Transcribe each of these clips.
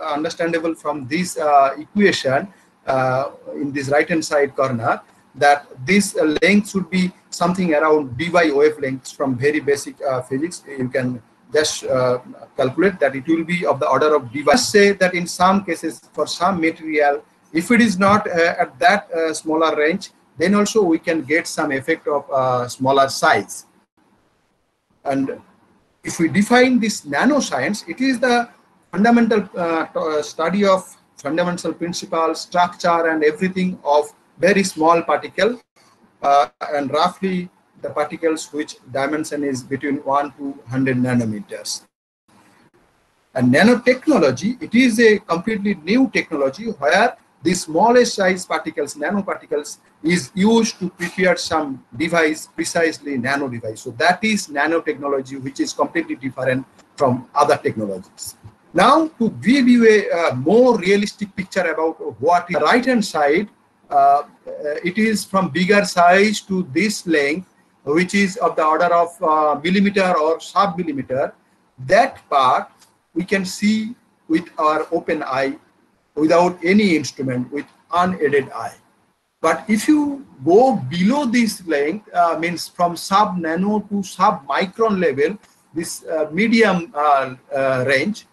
understandable from this equation in this right hand side corner, that this length should be something around dy wavelengths. From very basic physics, you can just calculate that it will be of the order of dy. Just say that in some cases, for some material, if it is not at that smaller range, then also we can get some effect of smaller size. And if we define this nanoscience, it is the fundamental study of fundamental principles, structure, and everything of very small particle, and roughly the particles which dimension is between 1 to 100 nanometers. And nanotechnology, it is a completely new technology where the smallest size particles, nanoparticles, is used to prepare some device, precisely nano device. So that is nanotechnology, which is completely different from other technologies. Now, to give you a more realistic picture about what is the right hand side, it is from bigger size to this length, which is of the order of millimeter or sub-millimeter. That part we can see with our open eye, without any instrument, with unaided eye. But if you go below this length, means from sub-nano to sub-micron level, this medium range,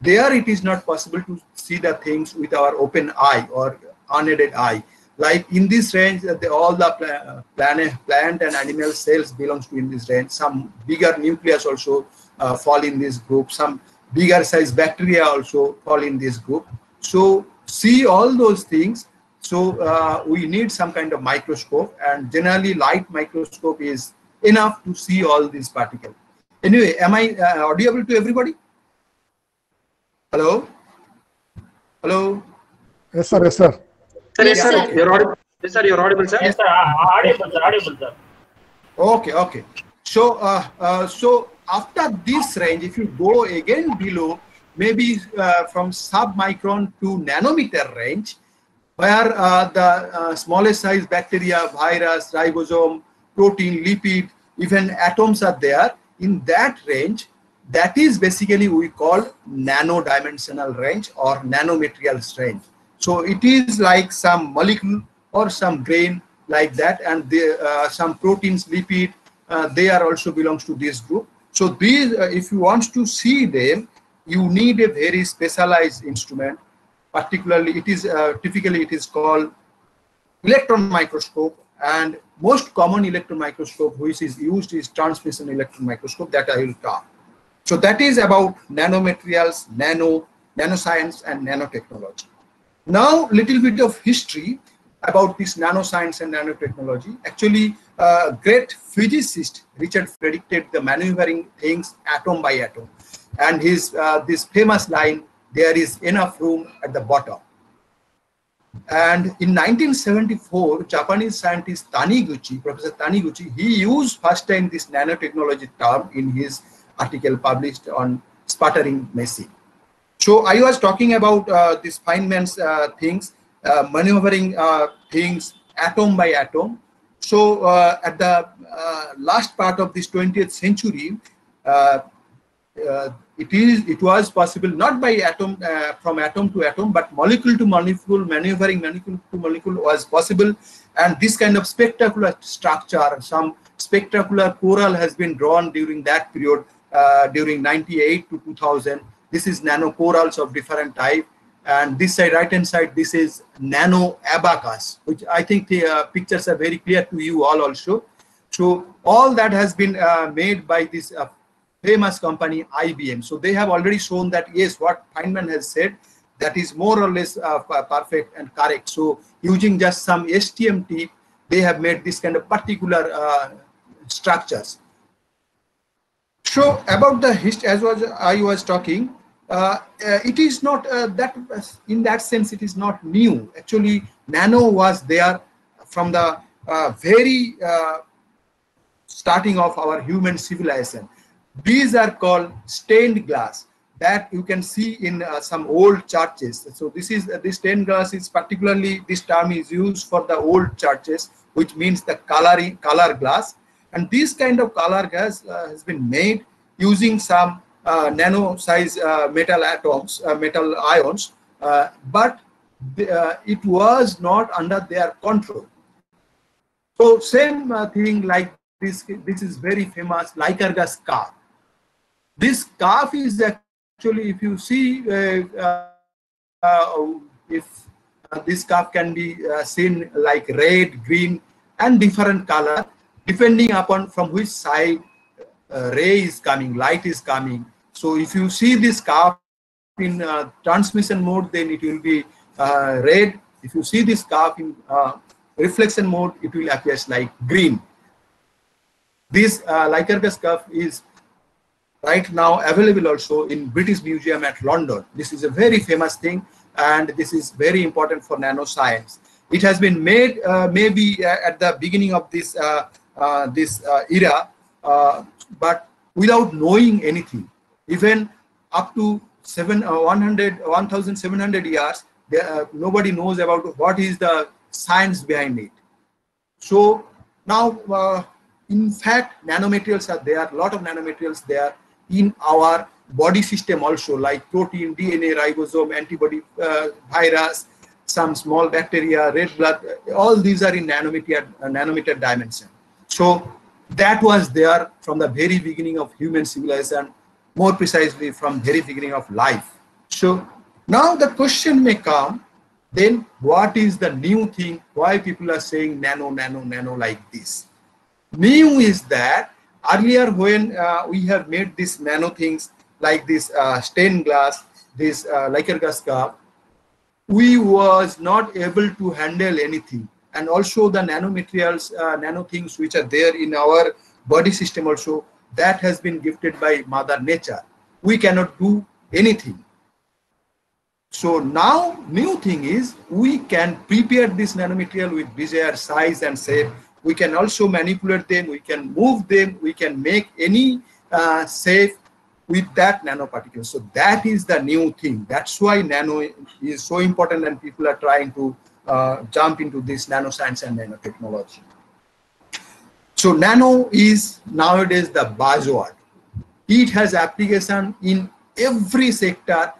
there it is not possible to see the things with our open eye or unaided eye. Like in this range, all the plant and animal cells belongs to in this range. Some bigger nucleus also fall in this group. Some bigger size bacteria also fall in this group. So see all those things. So we need some kind of microscope, and generally light microscope is enough to see all these particles. Anyway, am I audible to everybody? Hello? Hello? Yes, sir. Yes, sir. Sir, yes, sir. You're audible. Yes, sir. You're audible, sir. Yes, sir. Audible, sir. Audible, sir. Okay, okay. So, so after this range, if you go again below, maybe from sub-micron to nanometer range, where the smallest size bacteria, virus, ribosome, protein, lipid, even atoms are there, in that range, that is basically we call nano-dimensional range or nanomaterials range. So it is like some molecule or some grain like that, and some proteins, lipid, they are also belongs to this group. So these, if you want to see them, you need a very specialized instrument. Particularly, it is typically it is called electron microscope, and most common electron microscope which is used is transmission electron microscope, that I will talk. So that is about nanomaterials, nanoscience, and nanotechnology. Now, little bit of history about this nanoscience and nanotechnology. Actually, great physicist Richard predicted the maneuvering things atom by atom, and his this famous line, "There is enough room at the bottom." And in 1974, Japanese scientist Taniguchi, Professor Taniguchi, he used first time this nanotechnology term in his article published on sputtering machine. So I was talking about this Feynman's things, maneuvering things atom by atom. So at the last part of this 20th century, it was possible not by atom from atom to atom, but molecule to molecule, maneuvering molecule to molecule was possible. And this kind of spectacular structure, some spectacular coral has been drawn during that period, during 98 to 2000. This is nanocorals of different type. And this side, right hand side, this is nano abacus, which I think the pictures are very clear to you all also. So all that has been made by this famous company IBM. So they have already shown that yes, what Feynman has said, that is more or less perfect and correct. So using just some STM tip, they have made this kind of particular structures. So about the history, as I was talking, it is not that in that sense it is not new. Actually, nano was there from the very starting of our human civilization. These are called stained glass that you can see in some old churches. So this stained glass is particularly, this term is used for the old churches, which means the color glass. And this kind of color glass has been made using some nano size metal atoms, metal ions, but it was not under their control. So same thing like this. This is very famous Lycurgus scarf. This scarf is actually, if you see, if this scarf can be seen like red, green, and different color, depending upon from which side ray is coming, light is coming. So if you see this scarf in transmission mode, then it will be red. If you see this scarf in reflection mode, it will appear like green. This Lycurgus scarf is right now available also in British Museum at London. This is a very famous thing, and this is very important for nanoscience. It has been made maybe at the beginning of this era, but without knowing anything. Even up to 1,700 years, nobody knows about what is the science behind it. So now, in fact, nanomaterials are there, a lot of nanomaterials there in our body system also, like protein, DNA, ribosome, antibody, virus, some small bacteria, red blood, all these are in nanometer dimension. So that was there from the very beginning of human civilization, more precisely from very beginning of life. So now the question may come, then what is the new thing? Why people are saying nano, nano, nano like this? New is that earlier when we have made these nano things like this stained glass, this Lycurgus scarf, we was not able to handle anything. And also the nanomaterials, nano things which are there in our body system also, that has been gifted by Mother Nature. We cannot do anything. So now new thing is we can prepare this nanomaterial with desired size and shape. We can also manipulate them, we can move them, we can make any shape with that nanoparticle. So that is the new thing. That's why nano is so important, and people are trying to jump into this nanoscience and nanotechnology. So nano is nowadays the buzzword. It has application in every sector.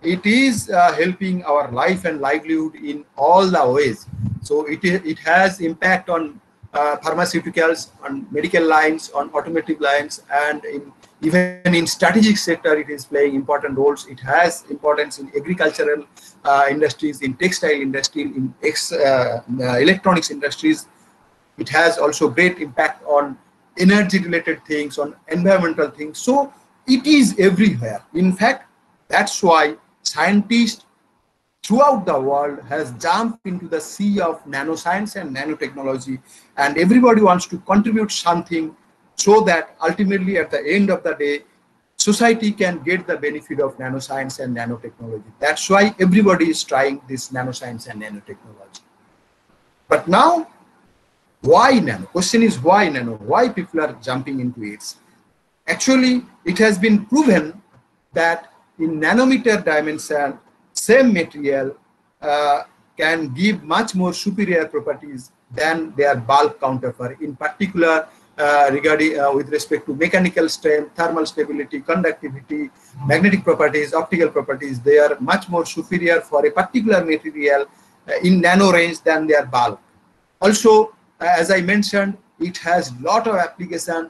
It is helping our life and livelihood in all the ways. So it has impact on pharmaceuticals, on medical lines, on automotive lines, and even in strategic sector, it is playing important roles. It has importance in agricultural industries, in textile industry, in electronics industries. It has also great impact on energy related things, on environmental things. So it is everywhere. In fact, that's why scientists throughout the world has jumped into the sea of nanoscience and nanotechnology, and everybody wants to contribute something so that ultimately at the end of the day, society can get the benefit of nanoscience and nanotechnology. That's why everybody is trying this nanoscience and nanotechnology. But now, why nano? Question is why nano? Why people are jumping into it? Actually, it has been proven that in nanometer dimension, same material can give much more superior properties than their bulk counterpart. In particular, regarding with respect to mechanical strength, thermal stability, conductivity, magnetic properties, optical properties, they are much more superior for a particular material in nano range than their bulk. Also, as I mentioned, it has lot of application,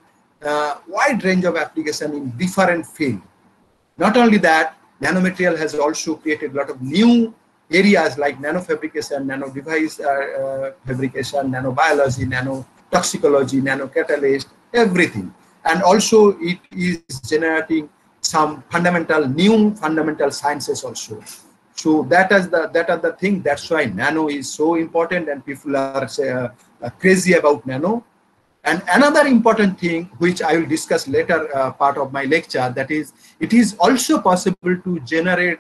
wide range of application in different fields. Not only that, nanomaterial has also created a lot of new areas like nanofabrication, nano device fabrication, nanobiology, nanotoxicology, nanocatalyst, everything. And also it is generating some new fundamental sciences also. So that are the thing. That's why nano is so important, and people are crazy about nano. And another important thing, which I will discuss later part of my lecture, that is, it is also possible to generate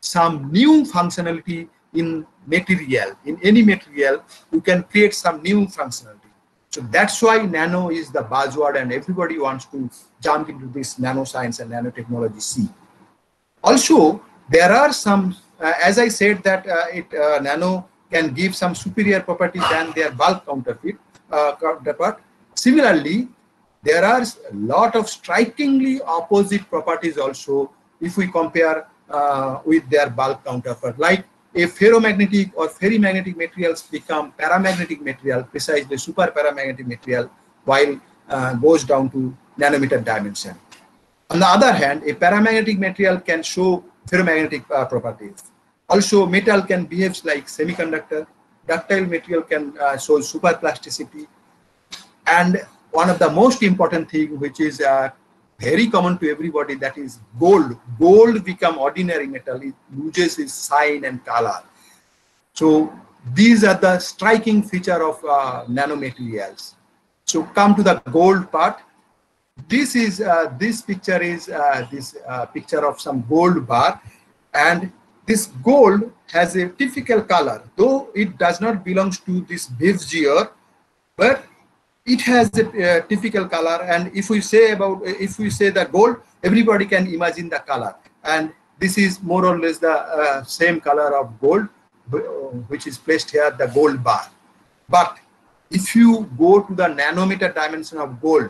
some new functionality in material. In any material, you can create some new functionality. So that's why nano is the buzzword, and everybody wants to jump into this nanoscience and nanotechnology scene. Also, there are some, as I said, that nano can give some superior property than their bulk counterpart. Similarly, there are a lot of strikingly opposite properties also if we compare with their bulk counterpart. Like a ferromagnetic or ferrimagnetic materials become paramagnetic material, precisely super paramagnetic material, while goes down to nanometer dimension. On the other hand, a paramagnetic material can show ferromagnetic properties. Also, metal can behave like semiconductor. Ductile material can show superplasticity. And one of the most important thing, which is very common to everybody, that is gold. Gold become ordinary metal. It loses its sign and color. So these are the striking feature of nanomaterials. So come to the gold part. This is this picture is this picture of some gold bar, and this gold has a typical color, though it does not belong to this bezier, but it has a typical color. And if we say the gold, everybody can imagine the color, and this is more or less the same color of gold, which is placed here, the gold bar. But if you go to the nanometer dimension of gold,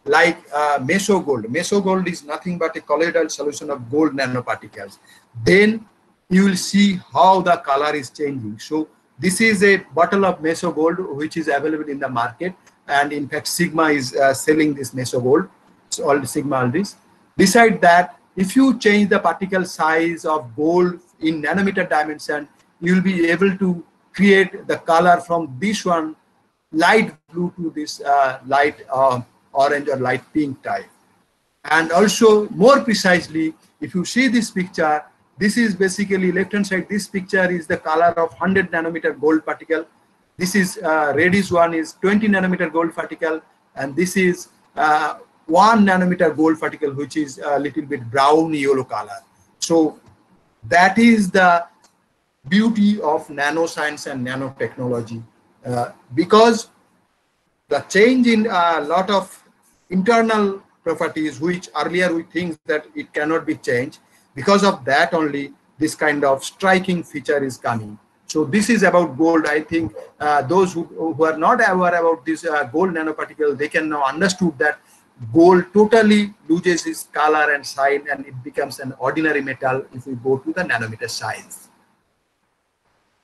like meso gold is nothing but a colloidal solution of gold nanoparticles, then you will see how the color is changing. So this is a bottle of meso gold which is available in the market, and in fact Sigma is selling this meso gold. It's all Sigma Aldrich. Beside that, if you change the particle size of gold in nanometer dimension, you will be able to create the color from this one light blue to this light orange or light pink type. And also more precisely, if you see this picture, this is basically left hand side. This picture is the color of 100 nanometer gold particle. This is reddish one is 20 nanometer gold particle, and this is 1 nanometer gold particle, which is a little bit brown yellow color. So that is the beauty of nanoscience and nanotechnology, because the change in a lot of internal properties which earlier we think that it cannot be changed, because of that only this kind of striking feature is coming. So this is about gold. I think those who are not aware about this gold nanoparticle, they can now understood that gold totally loses its color and sign, and it becomes an ordinary metal if we go to the nanometer size.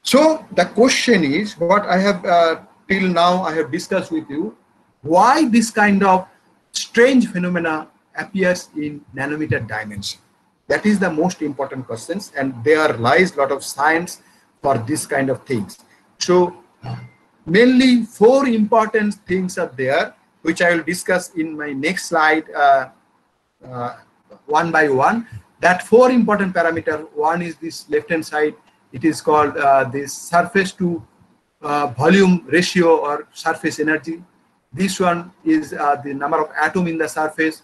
So the question is, what I have till now I have discussed with you, why this kind of strange phenomena appears in nanometer dimension. That is the most important questions, and there lies a lot of science for this kind of things. So mainly 4 important things are there, which I will discuss in my next slide one by one. That 4 important parameter, one is this left hand side. It is called this surface to volume ratio or surface energy. This one is the number of atoms in the surface.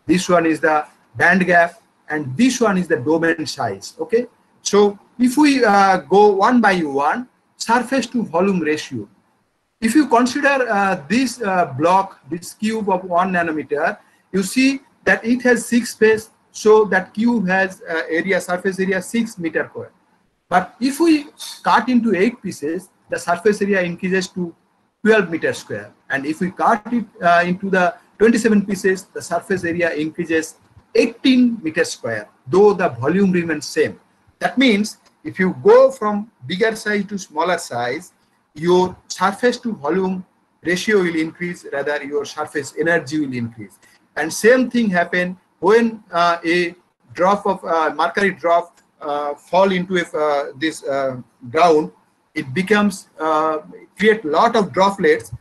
This one is the band gap, and this one is the domain size. Okay, so if we go one by one, surface to volume ratio. If you consider this block, this cube of 1 nanometer, you see that it has 6 faces. So that cube has area, surface area 6 meter square. But if we cut into 8 pieces, the surface area increases to 12 meters square. And if we cut it into the 27 pieces, the surface area increases 18 meters square, though the volume remains same. That means if you go from bigger size to smaller size, your surface to volume ratio will increase, rather your surface energy will increase. And same thing happen when a drop of mercury drop fall into this ground. It becomes create lot of droplets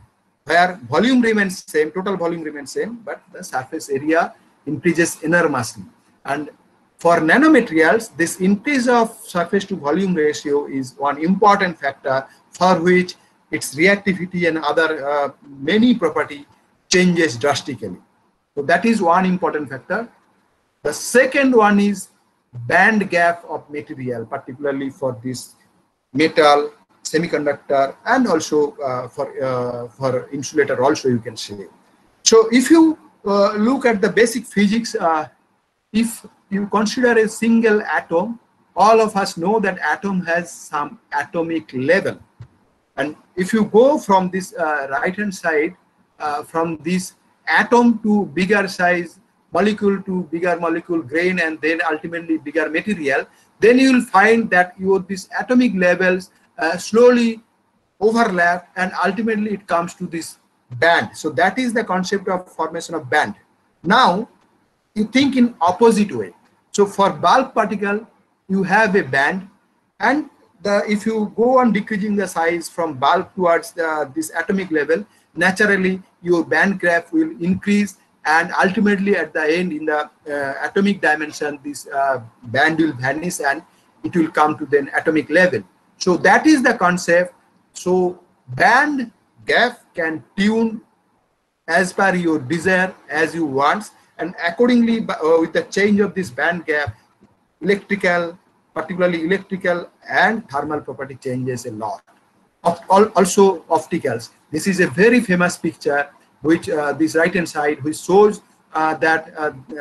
where volume remains same, total volume remains same, but the surface area increases enormously. And for nanomaterials, this increase of surface to volume ratio is one important factor for which its reactivity and other many property changes drastically. So that is one important factor. The second one is band gap of material, particularly for this metal, semiconductor, and also for insulator also you can say. So if you look at the basic physics, if you consider a single atom, all of us know that atom has some atomic level. And if you go from this right hand side, from this atom to bigger size, molecule to bigger molecule, grain, and then ultimately bigger material, then you will find that these atomic levels slowly overlap, and ultimately it comes to this band. So that is the concept of formation of band. Now you think in opposite way. So for bulk particle, you have a band, and if you go on decreasing the size from bulk towards this atomic level, naturally your band graph will increase, and ultimately at the end in the atomic dimension, this band will vanish and it will come to the atomic level. So that is the concept. So band gap can tune as per your desire, as you want, and accordingly with the change of this band gap, electrical, particularly electrical and thermal property changes a lot. Also opticals. This is a very famous picture, which this right hand side, which shows that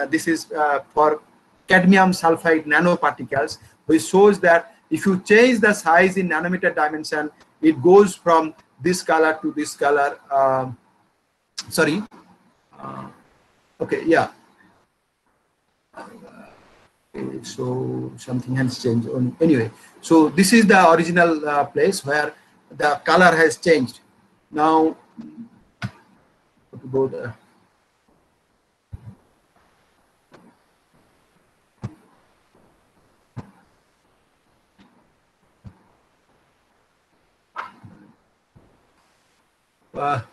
this is for cadmium sulfide nanoparticles, which shows that if you change the size in nanometer dimension, it goes from this color to this color. Okay, yeah. So something has changed. Anyway, so this is the original place where the color has changed. Now, to go there.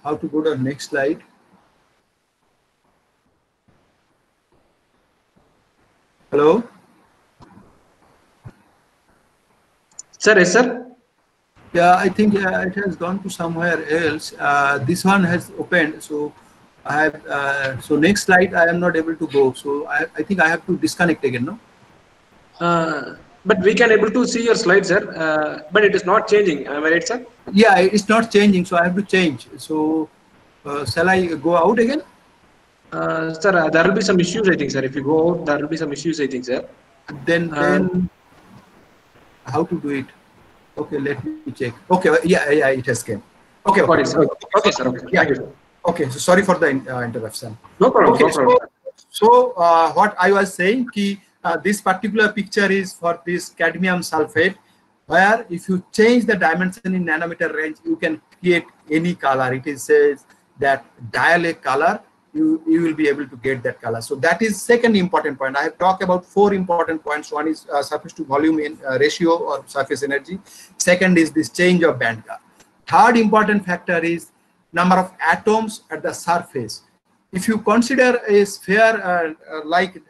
How to go to the next slide? Hello? Sir, yes, sir. Yeah, I think it has gone to somewhere else. This one has opened, so I have. So next slide, I am not able to go. So I think I have to disconnect again, no? But we can able to see your slide, sir. But it is not changing. Am I right, sir? Yeah, it's not changing, so I have to change. So shall I go out again? Sir, there will be some issues, I think, sir. If you go out, there will be some issues, I think, sir. Then how to do it? Okay, let me check. Okay, yeah, it has came. Okay, Got it, sir. Okay, sir. Okay. Yeah. Thank you, sir. Okay, so sorry for the interruption. No problem. Okay, No problem. so what I was saying, this particular picture is for this cadmium sulfate, where if you change the dimension in nanometer range, you can create any color. It says that dial a color, you will be able to get that color. So that is second important point. I have talked about 4 important points. One is surface to volume in ratio or surface energy. Second is this change of band gap. Third important factor is number of atoms at the surface. If you consider a sphere like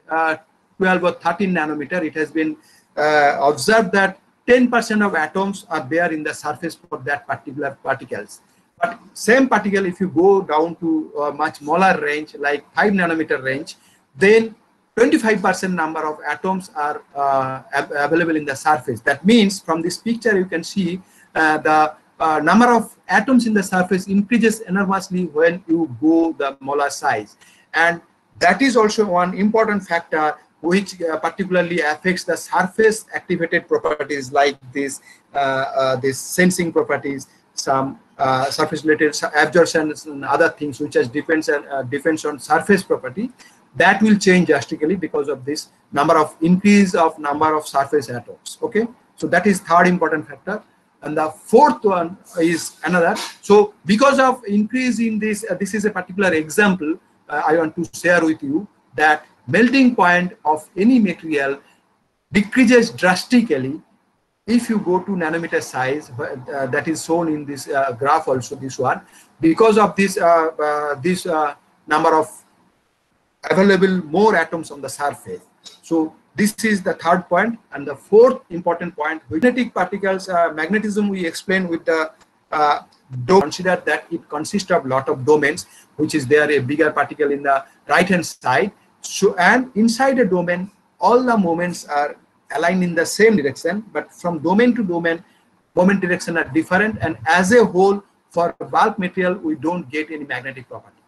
12 or 13 nanometer, it has been observed that 10% of atoms are there in the surface for that particular particles. But same particle, if you go down to a much smaller range, like 5 nanometer range, then 25% number of atoms are available in the surface. That means from this picture, you can see the number of atoms in the surface increases enormously when you go the molar size. And that is also one important factor which particularly affects the surface activated properties like this sensing properties, some surface related absorptions and other things which has depends on surface property. That will change drastically because of this increase of number of surface atoms. Okay, so that is third important factor. And the fourth one is another. So because of increase in this, this is a particular example I want to share with you, that melting point of any material decreases drastically if you go to nanometer size, that is shown in this graph also, this one, because of this number of available more atoms on the surface. So this is the third point. And the fourth important point, magnetic particles, magnetism we explained with the consider that it consists of lot of domains, which is there a bigger particle in the right hand side. So, and inside a domain, all the moments are aligned in the same direction, but from domain to domain, moment direction are different. And as a whole, for bulk material, we don't get any magnetic property.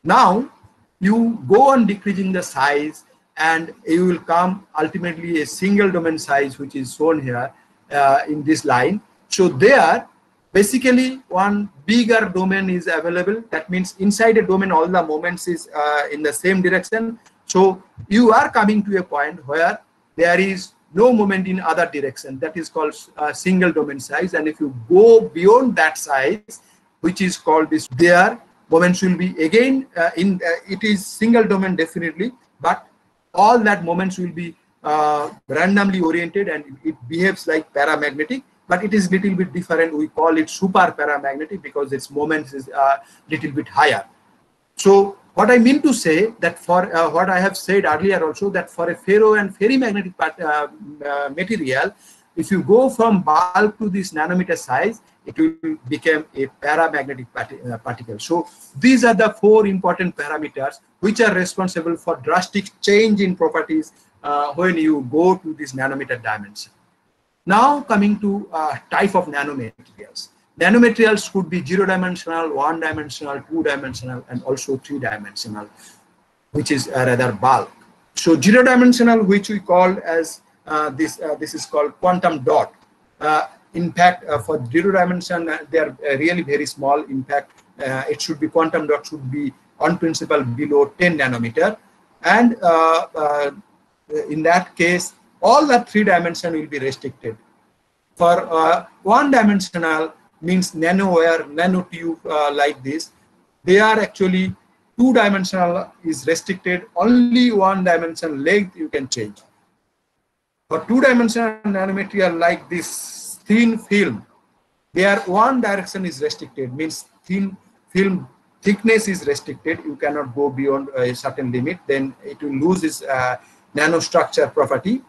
Now, you go on decreasing the size, and you will come ultimately a single domain size, which is shown here in this line. So there, basically one bigger domain is available. That means inside a domain, all the moments is in the same direction. So you are coming to a point where there is no moment in other direction. That is called single domain size. And if you go beyond that size, which is called this, there moments will be again it is single domain definitely, but all that moments will be randomly oriented, and it behaves like paramagnetic, but it is little bit different. We call it super paramagnetic because its moments is little bit higher. So what I mean to say that for what I have said earlier also, that for a ferro and ferrimagnetic material, if you go from bulk to this nanometer size, it will become a paramagnetic particle. So these are the 4 important parameters which are responsible for drastic change in properties when you go to this nanometer dimension. Now coming to type of nanomaterials. Nanomaterials could be 0-dimensional, 1-dimensional, 2-dimensional, and also 3-dimensional, which is rather bulk. So 0-dimensional, which we call as this is called quantum dot. In fact, for 0-dimension, they are really very small. In fact, it should be quantum dot should be on principle below 10 nanometer, and in that case, all the 3-dimension will be restricted. For 1-dimensional means nanowire, nanotube like this, they are actually 2-dimensional is restricted. Only 1-dimension length you can change. For 2-dimensional nanomaterial like this thin film, their one direction is restricted, means thin film thickness is restricted. You cannot go beyond a certain limit, then it will lose its nanostructure property.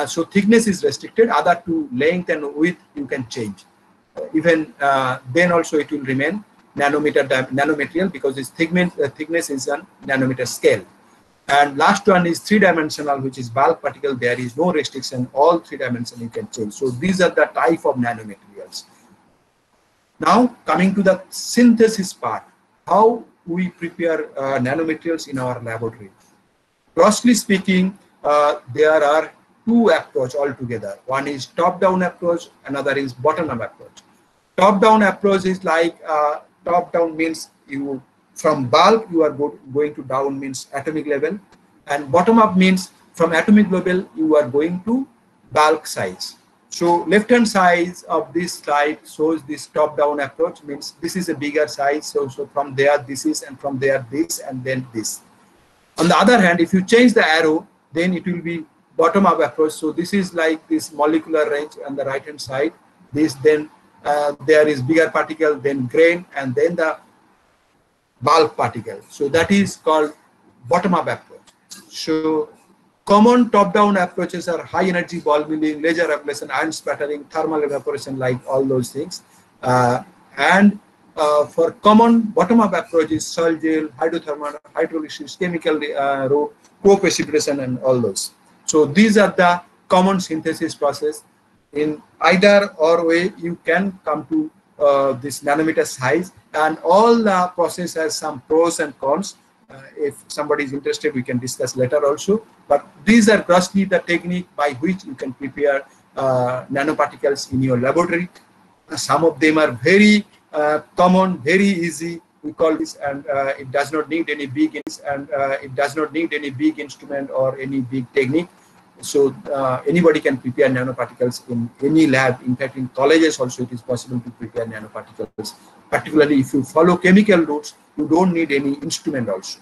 So thickness is restricted. Other 2, length and width, you can change. Even then also it will remain nanomaterial because its thickness is on nanometer scale. And last one is 3-dimensional, which is bulk particle. There is no restriction. All 3-dimensional you can change. So these are the type of nanomaterials. Now coming to the synthesis part, how we prepare nanomaterials in our laboratory. Grossly speaking, there are 2 approaches altogether. One is top-down approach, another is bottom-up approach. Top-down approach is like top-down means you from bulk you are going to down means atomic level, and bottom-up means from atomic level you are going to bulk size. So left-hand side of this slide shows this top-down approach, means this is a bigger size. So from there this is, and from there this, and then this. On the other hand, if you change the arrow, then it will be bottom-up approach. So this is like this molecular range on the right-hand side. This then there is bigger particle, then grain, and then the bulk particle. So that is called bottom-up approach. So common top-down approaches are high energy ball milling, laser ablation, ion splattering, thermal evaporation, like all those things. And for common bottom-up approaches, soil gel, hydrothermal, hydrolysis, chemical co-precipitation, and all those. So these are the common synthesis process. In either or way, you can come to this nanometer size, and all the process has some pros and cons. If somebody is interested, we can discuss later also. But these are grossly the technique by which you can prepare nanoparticles in your laboratory. Some of them are very common, very easy. We call this, and it does not need any big instrument or any big technique. So anybody can prepare nanoparticles in any lab. In fact, in colleges also it is possible to prepare nanoparticles. Particularly if you follow chemical routes, you don't need any instrument also.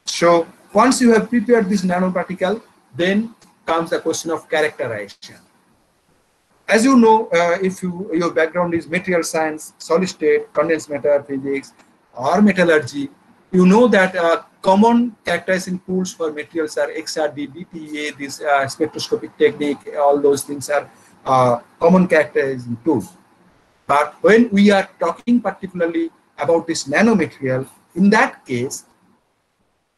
So once you have prepared this nanoparticle, then comes the question of characterization. As you know, if your background is material science, solid state, condensed matter physics, or metallurgy, you know that common characterizing tools for materials are XRD, DTA, this spectroscopic technique, all those things are common characterizing tools. But when we are talking particularly about this nanomaterial, in that case,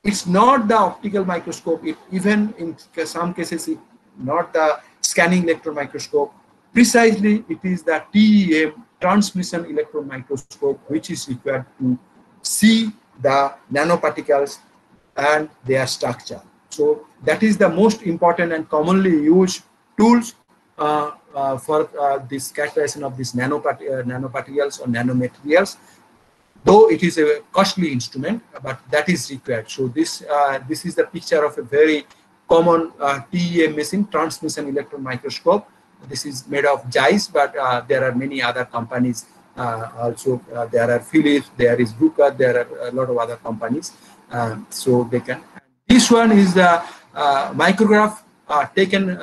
it's not the optical microscope, even in some cases, it's not the scanning electron microscope. Precisely, it is the TEM, transmission electron microscope, which is required to see the nanoparticles and their structure. So that is the most important and commonly used tools for this characterization of these nanoparticles or nanomaterials. Though it is a costly instrument, but that is required. So this is the picture of a very common TEM machine, transmission electron microscope. This is made of Zeiss, but there are many other companies also. There are Philips, there is Bruker, there are a lot of other companies. So they can. This one is the micrograph taken